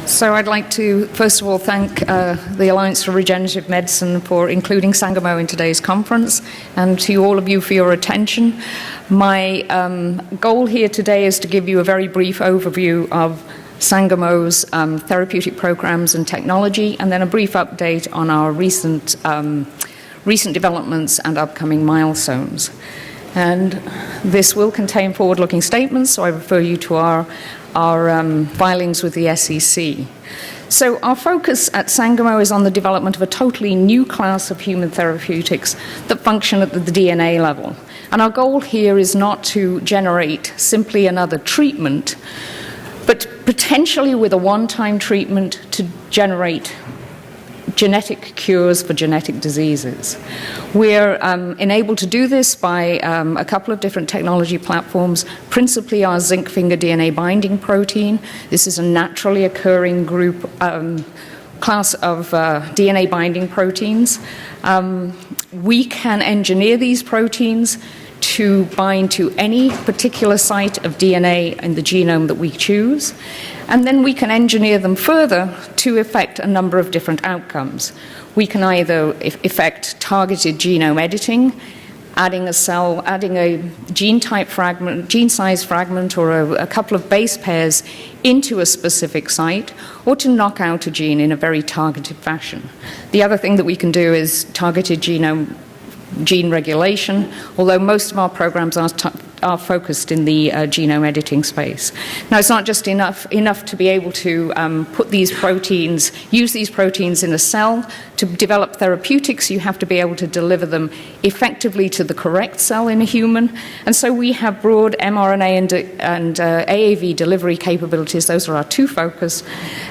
So I'd like to, first of all, thank the Alliance for Regenerative Medicine for including Sangamo in today's conference, and to all of you for your attention. My goal here today is to give you a very brief overview of Sangamo's therapeutic programs and technology, and then a brief update on our recent developments and upcoming milestones. And this will contain forward-looking statements, so I refer you to our filings with the SEC. So our focus at Sangamo is on the development of a totally new class of human therapeutics that function at the DNA level. And our goal here is not to generate simply another treatment, but potentially with a one-time treatment to generate genetic cures for genetic diseases. We're enabled to do this by a couple of different technology platforms, principally our zinc finger DNA-binding protein. This is a naturally occurring class of DNA-binding proteins. We can engineer these proteins to bind to any particular site of DNA in the genome that we choose, and then we can engineer them further to affect a number of different outcomes. We can either effect targeted genome editing, adding a gene size fragment or a couple of base pairs into a specific site, or to knock out a gene in a very targeted fashion. The other thing that we can do is targeted gene regulation, although most of our programs are focused in the genome editing space. Now, it's not just enough to be able to use these proteins in a cell to develop therapeutics. You have to be able to deliver them effectively to the correct cell in a human. And so we have broad mRNA and AAV delivery capabilities. Those are our two focus,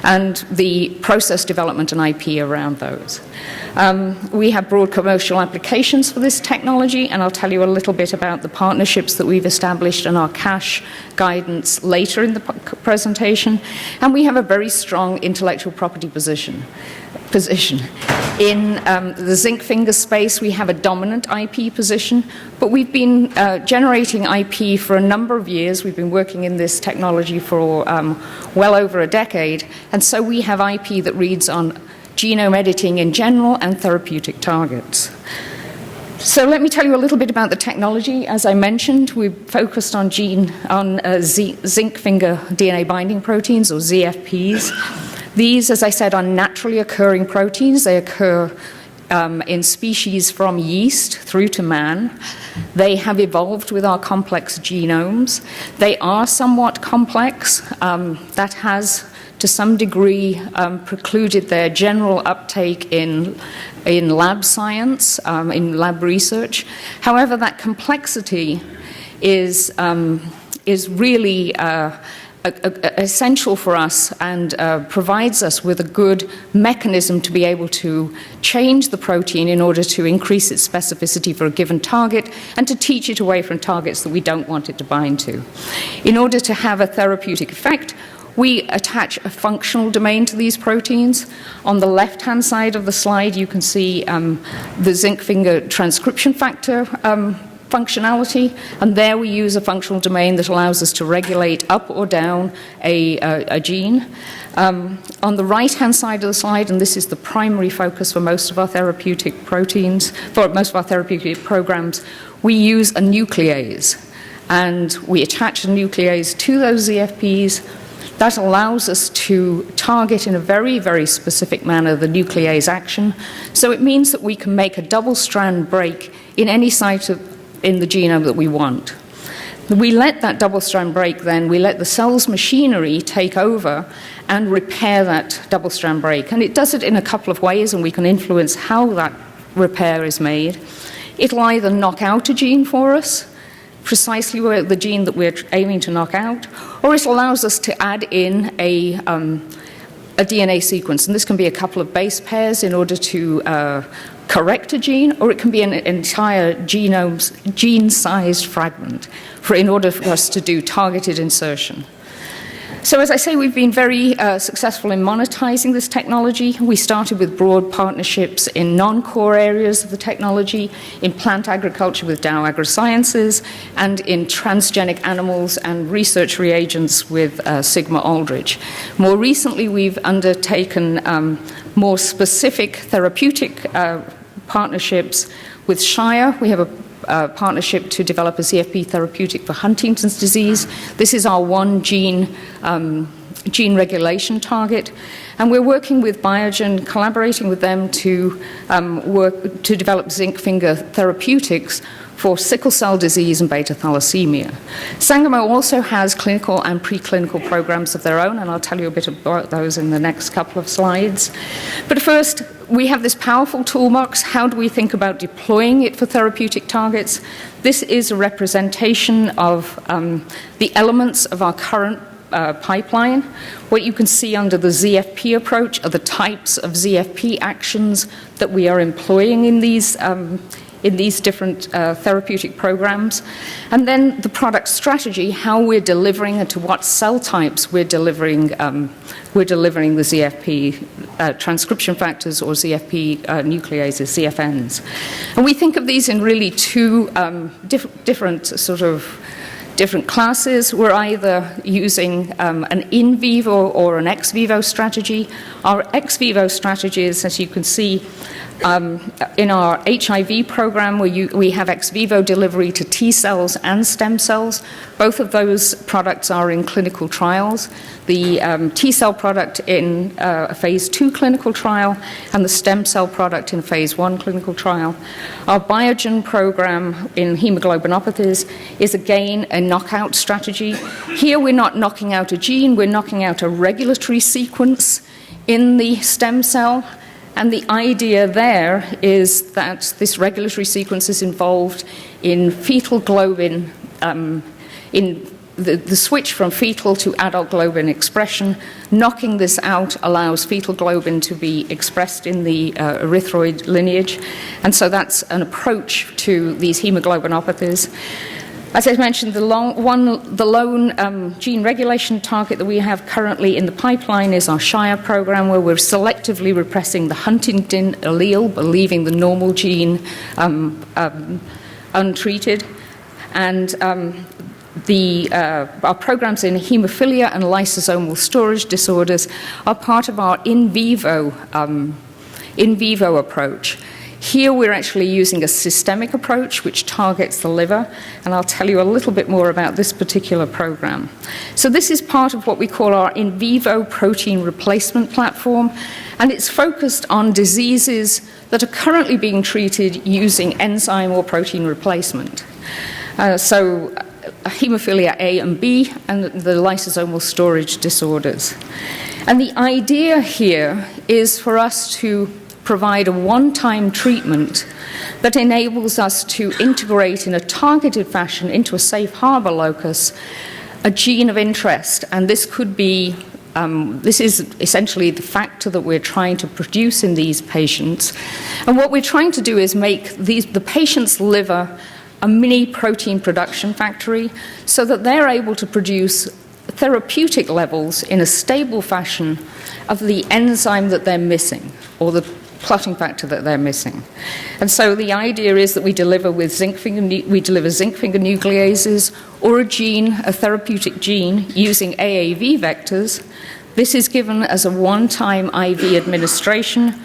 and the process development and IP around those. We have broad commercial applications for this technology, and I'll tell you a little bit about the partnerships that we've established and our cash guidance later in the presentation. And we have a very strong intellectual property position. In the zinc finger space, we have a dominant IP position, but we've been generating IP for a number of years. We've been working in this technology for well over a decade, and so we have IP that reads on genome editing in general and therapeutic targets. So let me tell you a little bit about the technology. As I mentioned, we've focused on zinc finger DNA-binding proteins, or ZFPs. These, as I said, are naturally occurring proteins. They occur in species from yeast through to man. They have evolved with our complex genomes. They are somewhat complex. That has, to some degree, precluded their general uptake in lab science, in lab research. However, that complexity is really essential for us, and provides us with a good mechanism to be able to change the protein in order to increase its specificity for a given target and to teach it away from targets that we don't want it to bind to. In order to have a therapeutic effect, we attach a functional domain to these proteins. On the left-hand side of the slide, you can see the zinc finger transcription factor functionality, and there we use a functional domain that allows us to regulate up or down a gene. On the right-hand side of the slide, and this is the primary focus for most of our therapeutic proteins, for most of our therapeutic programs, we use a nuclease, and we attach a nuclease to those ZFPs. That allows us to target in a very, very specific manner the nuclease action. So it means that we can make a double-strand break in any site in the genome that we want. We let that double-strand break then, we let the cell's machinery take over and repair that double-strand break. And it does it in a couple of ways, and we can influence how that repair is made. It'll either knock out a gene for us, precisely the gene that we're aiming to knock out, or it allows us to add in a DNA sequence. And this can be a couple of base pairs in order to correct a gene, or it can be an entire gene-sized fragment in order for us to do targeted insertion. So as I say, we've been very successful in monetizing this technology. We started with broad partnerships in non-core areas of the technology, in plant agriculture with Dow AgroSciences, and in transgenic animals and research reagents with Sigma Aldrich. More recently, we've undertaken more specific therapeutic partnerships with Shire. We have a partnership to develop a ZFP Therapeutic for Huntington's disease. This is our one gene regulation target. And we're working with Biogen, collaborating with them to work to develop zinc finger therapeutics for sickle cell disease and beta-thalassemia. Sangamo also has clinical and preclinical programs of their own, and I'll tell you a bit about those in the next couple of slides. But first, we have this powerful toolbox. How do we think about deploying it for therapeutic targets? This is a representation of the elements of our current pipeline. What you can see under the ZFP approach are the types of ZFP actions that we are employing in these different therapeutic programs. And then the product strategy, how we're delivering and to what cell types we're delivering the ZFP transcription factors or ZFP nucleases, ZFNs. And we think of these in really two different classes. We're either using an in vivo or an ex vivo strategy. Our ex vivo strategies, as you can see, in our HIV program, we have ex vivo delivery to T cells and stem cells. Both of those products are in clinical trials. The T cell product in a phase 2 clinical trial, and the stem cell product in phase 1 clinical trial. Our Biogen program in hemoglobinopathies is again a knockout strategy. Here we're not knocking out a gene, we're knocking out a regulatory sequence in the stem cell. And the idea there is that this regulatory sequence is involved in fetal globin, in the switch from fetal to adult globin expression. Knocking this out allows fetal globin to be expressed in the erythroid lineage. And so that's an approach to these hemoglobinopathies. As I mentioned, the lone gene regulation target that we have currently in the pipeline is our Shire program, where we're selectively repressing the Huntington allele, but leaving the normal gene untreated. And our programs in hemophilia and lysosomal storage disorders are part of our in vivo approach. Here we're actually using a systemic approach which targets the liver, and I'll tell you a little bit more about this particular program. So this is part of what we call our in vivo protein replacement platform, and it's focused on diseases that are currently being treated using enzyme or protein replacement. So hemophilia A and B, and the lysosomal storage disorders. And the idea here is for us to provide a one-time treatment that enables us to integrate in a targeted fashion into a safe harbor locus a gene of interest. And this could be, this is essentially the factor that we're trying to produce in these patients. And what we're trying to do is make the patient's liver a mini protein production factory so that they're able to produce therapeutic levels in a stable fashion of the enzyme that they're missing, or the clotting factor that they're missing. And so the idea is that we deliver zinc finger nucleases or a therapeutic gene using AAV vectors. This is given as a one-time IV administration.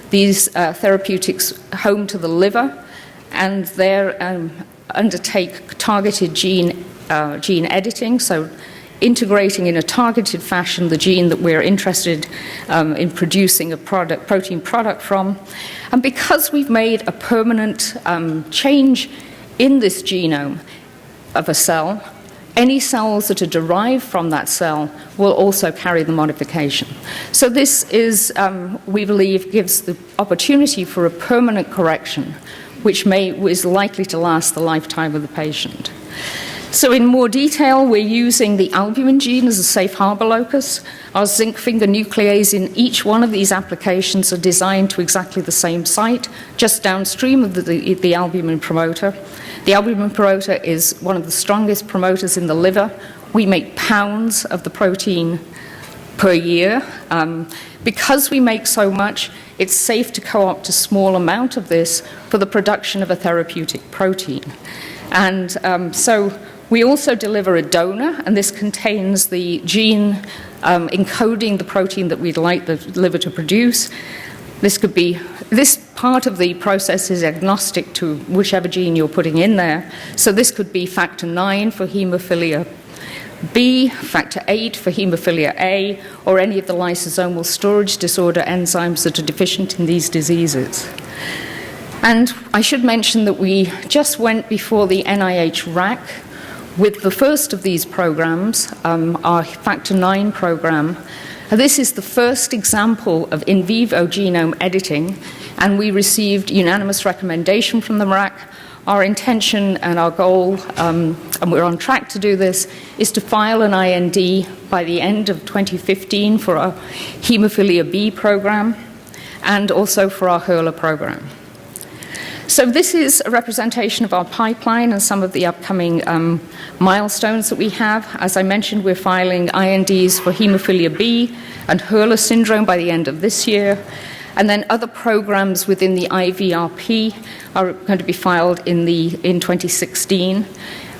These therapeutics home to the liver, and they undertake targeted gene editing, so integrating in a targeted fashion the gene that we're interested in producing a protein product from. And because we've made a permanent change in this genome of a cell, any cells that are derived from that cell will also carry the modification. So this is, we believe, gives the opportunity for a permanent correction, which is likely to last the lifetime of the patient. So in more detail, we're using the albumin gene as a safe harbor locus. Our zinc finger nuclease in each one of these applications are designed to exactly the same site, just downstream of the albumin promoter. The albumin promoter is one of the strongest promoters in the liver. We make pounds of the protein per year. Because we make so much, it's safe to co-opt a small amount of this for the production of a therapeutic protein. And so we also deliver a donor, and this contains the gene encoding the protein that we'd like the liver to produce. This part of the process is agnostic to whichever gene you're putting in there. So this could be factor 9 for hemophilia B, factor 8 for hemophilia A, or any of the lysosomal storage disorder enzymes that are deficient in these diseases. And I should mention that we just went before the NIH RAC with the first of these programs, our factor 9 program. This is the first example of in vivo genome editing, and we received unanimous recommendation from the RAC. Our intention and our goal, and we're on track to do this, is to file an IND by the end of 2015 for our hemophilia B program and also for our HERLA program. So this is a representation of our pipeline and some of the upcoming milestones that we have. As I mentioned, we're filing INDs for hemophilia B and HERLA syndrome by the end of this year. And then other programs within the IVRP are going to be filed in 2016.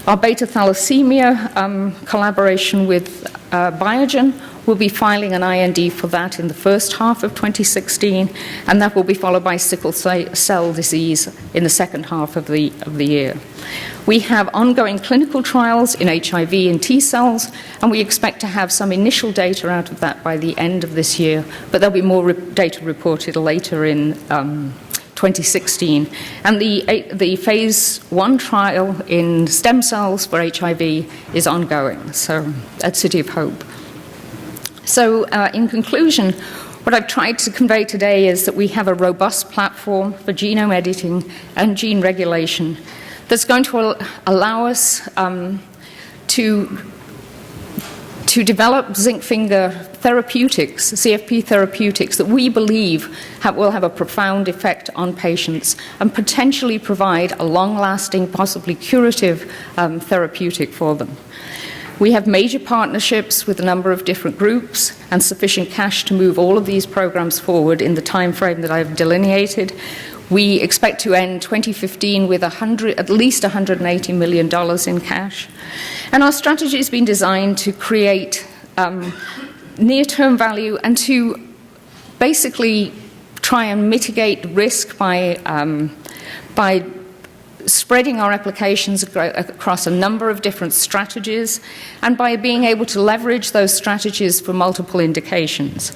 Our beta-thalassemia collaboration with Biogen will be filing an IND for that in the first half of 2016, and that will be followed by sickle cell disease in the second half of the year. We have ongoing clinical trials in HIV and T cells, and we expect to have some initial data out of that by the end of this year, but there'll be more data reported later in 2016. And the phase 1 trial in stem cells for HIV is ongoing, so at City of Hope. So in conclusion, what I've tried to convey today is that we have a robust platform for genome editing and gene regulation that's going to allow us to develop zinc finger therapeutics, ZFP therapeutics, that we believe will have a profound effect on patients and potentially provide a long-lasting, possibly curative therapeutic for them. We have major partnerships with a number of different groups and sufficient cash to move all of these programs forward in the time frame that I've delineated. We expect to end 2015 with at least $180 million in cash. And our strategy has been designed to create near-term value and to basically try and mitigate risk by spreading our applications across a number of different strategies, and by being able to leverage those strategies for multiple indications.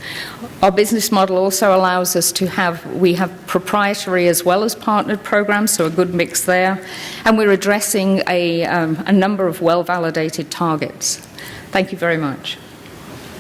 Our business model also allows us to have proprietary as well as partnered programs, so a good mix there, and we're addressing a number of well-validated targets. Thank you very much.